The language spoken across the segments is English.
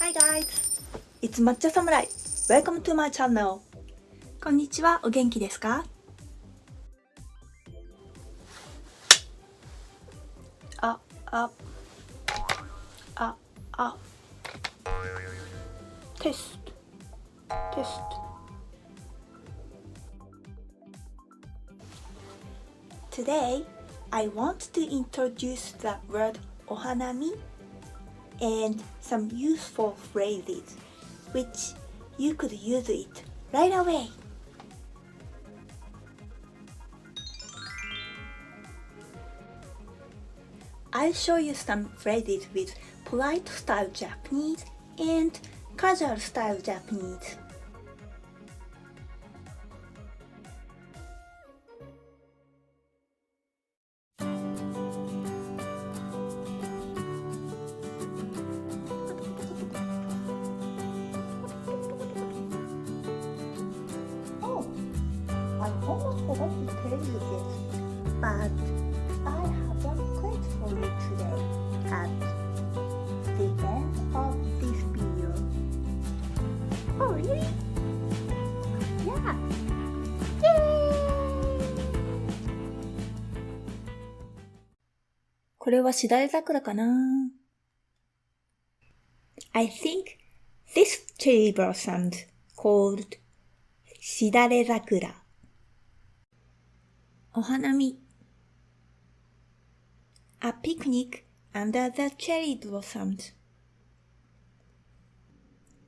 Hi guys! It's Matcha Samurai! Welcome to my channel! こんにちは、お元気ですか？テスト。Today, I want to introduce the word お花見 and some useful phrases, which you could use it right away. I'll show you some phrases with polite style Japanese and casual style Japanese. Oh, I almost forgot to tell you this, but I have a request for you today at the end of this video. Oh, really? Yeah! Yay! これはしだれ桜かな？ I think this cherry blossoms called しだれ桜。お花見。A picnic under the cherry blossoms.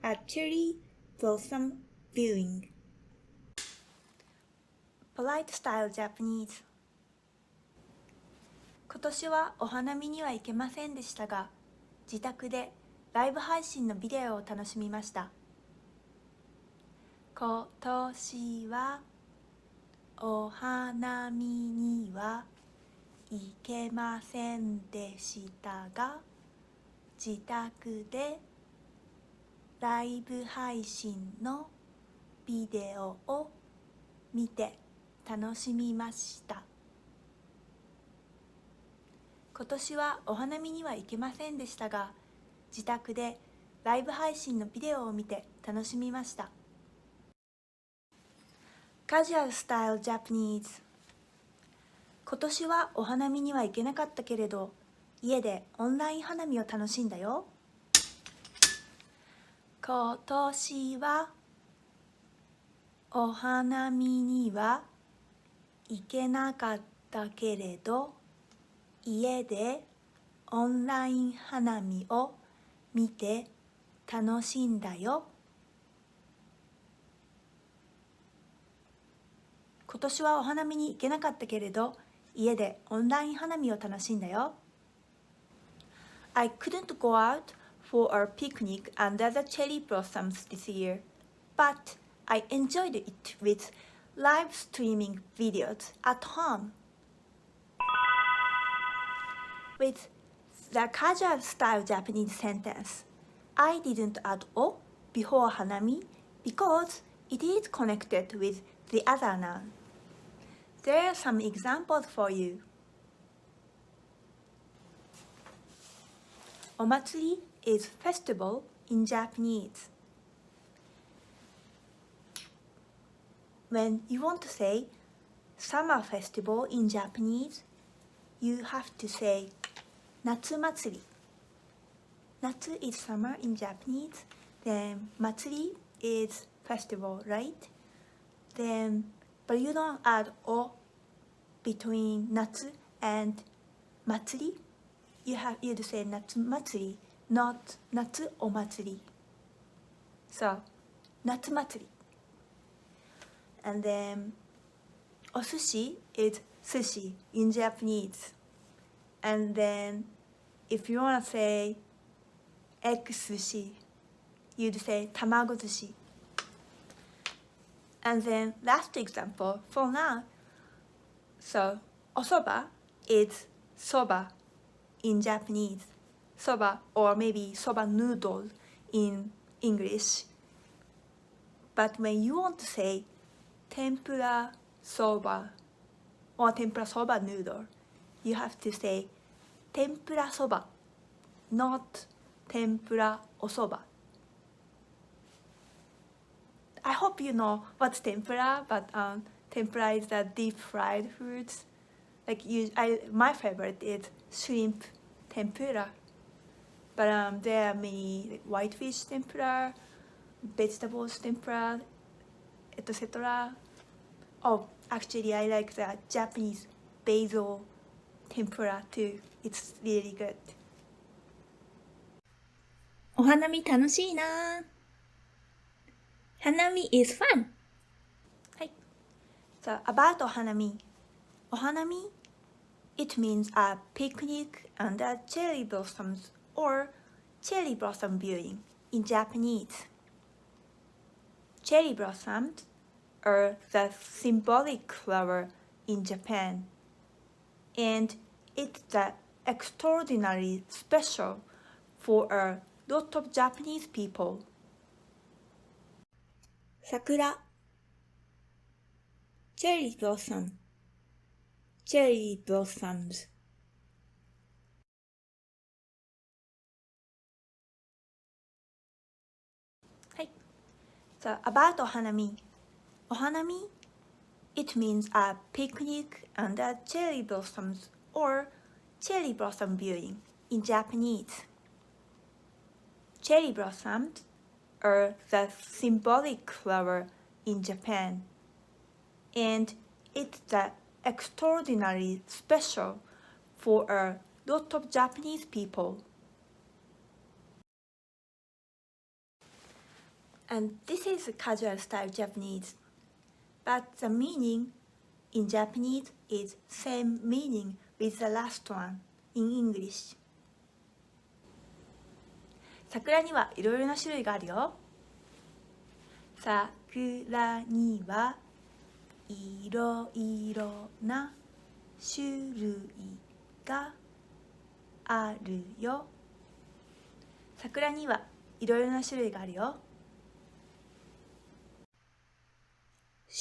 A cherry blossom viewing. Polite style Japanese. 今年はお花見には行けませんでしたが、自宅でライブ配信のビデオを楽しみました。今年はお花見には行けませんでしたが、自宅でライブ配信のビデオを見て楽しみました。今年はお花見には行けませんでしたが、自宅でライブ配信のビデオを見て楽しみました。Casual Style Japanese。今年はお花見には行けなかったけれど、家でオンライン花見を楽しんだよ。今年はお花見には行けなかったけれど、家でオンライン花見を見て楽しんだよ。今年はお花見に行けなかったけれど、家でオンライン花見を楽しんだよ。I couldn't go out for a picnic under the cherry blossoms this year, but I enjoyed it with live streaming videos at home. With the casual style Japanese sentence, I didn't add o before hanami because it is connected with the other noun. There are some examples for you. お祭り is festival in Japanese. When you want to say summer festival in Japanese, you have to say 夏祭り。夏 is summer in Japanese. Then 祭り is festival, right? Then, but you don't add o between 夏 and 祭り。You'd say 夏祭り not 夏お祭り。So, 夏祭り。And then, お寿司 is sushi in Japanese. And then, if you want to say egg sushi, you'd say 卵寿司。And then, last example for now. So, おそば is そば in Japanese. Soba or maybe soba noodle in English. But when you want to say tempura soba or tempura soba noodle, you have to say tempura soba, not tempura osoba. I hope you know what's tempura, but tempura is the deep fried foods. My favorite is shrimp tempura, but there are many white fish tempura, vegetables tempura, etc. Oh, actually, I like the Japanese basil tempura too. It's really good. お花見楽しいな。花見 is fun. はい。So, about お花見。お花見 it means a picnic under cherry blossoms or cherry blossom viewing in Japanese. Cherry blossoms are the symbolic flower in Japan, and it's the extraordinarily special for a lot of Japanese people. 桜 Cherry blossom Cherry blossoms. はい。So, about お花見。お花見 it means a picnic under cherry blossoms or cherry blossom viewing in Japanese. Cherry blossoms are the symbolic flower in Japan, and it's the extraordinarily special for a lot of Japanese people. And this is casual style Japanese, but the meaning in Japanese is same meaning with the last one in English. 桜にはいろいろな種類があるよ。桜にはいろいろな種類があるよ。桜にはいろいろな種類があるよ。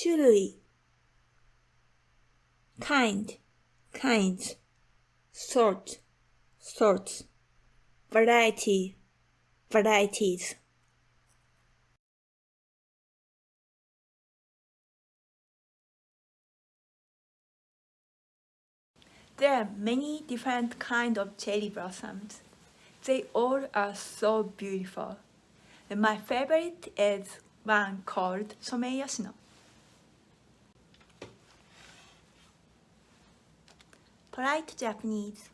種類 kind, kinds, sort, sorts, variety, varieties. There are many different kinds of cherry blossoms. They all are so beautiful. And my favorite is one called Someyoshino. Polite Japanese.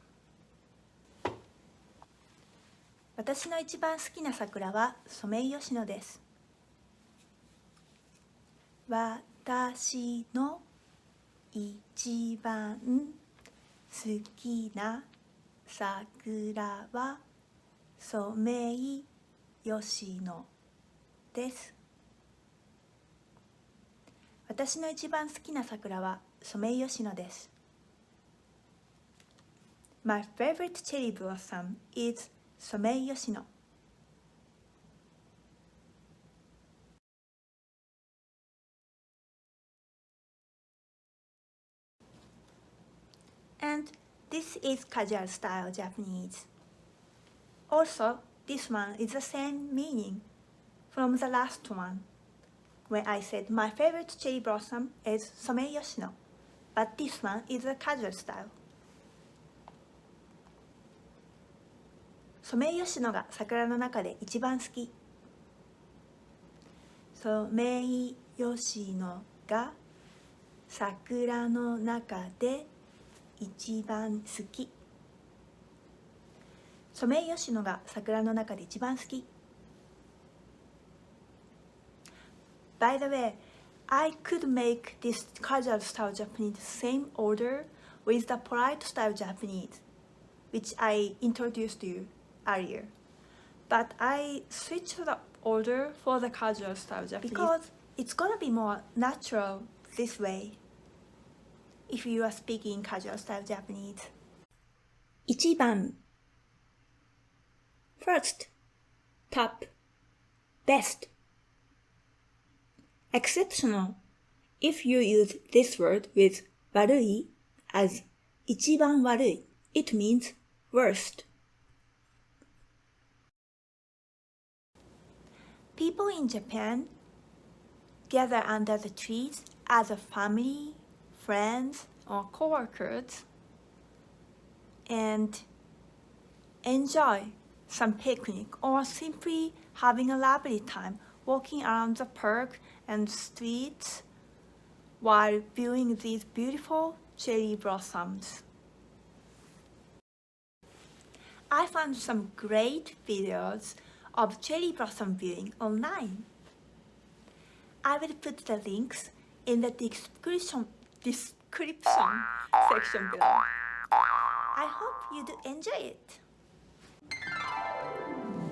私の一番好きな桜はソメイヨシノです。私の一番好きな桜はソメイヨシノです。私の一番好きな桜はソメイヨシノです。My favorite cherry blossom is ソメイヨシノ。And this is casual style Japanese. Also, this one is the same meaning from the last one, when I said my favorite cherry blossom is Someyoshino, but this one is a casual style. ソメイヨシノが桜の中で一番好き。ソメイヨシノが桜の中で一番好き。ソメイヨシノが桜の中で一番好き。By the way, I could make this casual style Japanese same order with the polite style Japanese, which I introduced you earlier. But I switched the order for the casual style Japanese because it's gonna be more natural this way if you are speaking casual style Japanese. 1番 First, top, best. Exceptional if you use this word with 悪い as 一番悪い it means worst. People in Japan gather under the trees as a family, friends, or coworkers and enjoy some picnic or simply having a lovely time walking around the park and streets while viewing these beautiful cherry blossoms. I found some great videos of cherry blossom viewing online. I will put the links in the description section below. I hope you do enjoy it.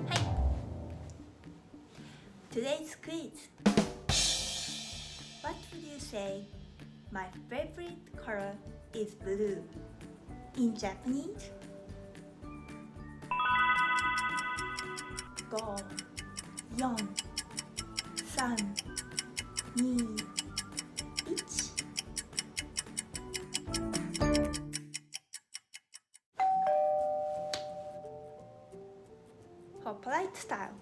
Hi. Today's quiz. What would you say? My favorite color is blue. In Japanese? 5、4、3、2、1。For polite style.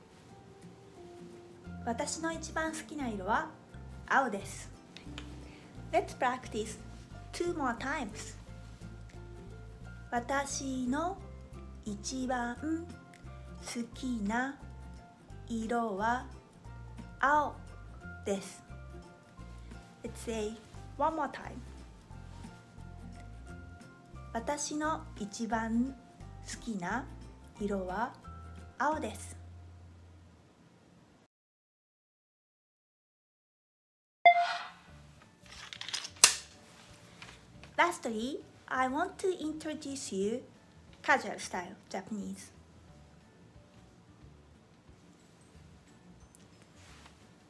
私の一番好きな色は青です。Let's practice 2 more times. 私の一番好きな色は青です。Let's say one more time. 私の一番好きな色は青です。Lastly, I want to introduce you casual style Japanese.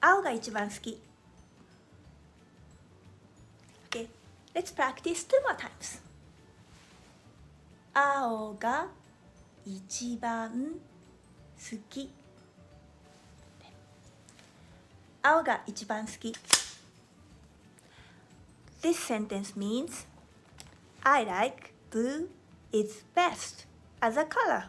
青が一番好き。Okay, let's practice 2 more times. 青が一番好き。青が一番好き。This sentence means I like blue is best as a color.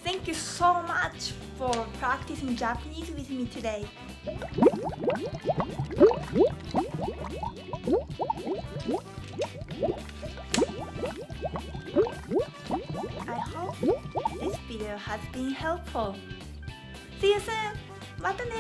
Thank you so much for practicing Japanese with me today. I hope this video has been helpful. See you soon! またね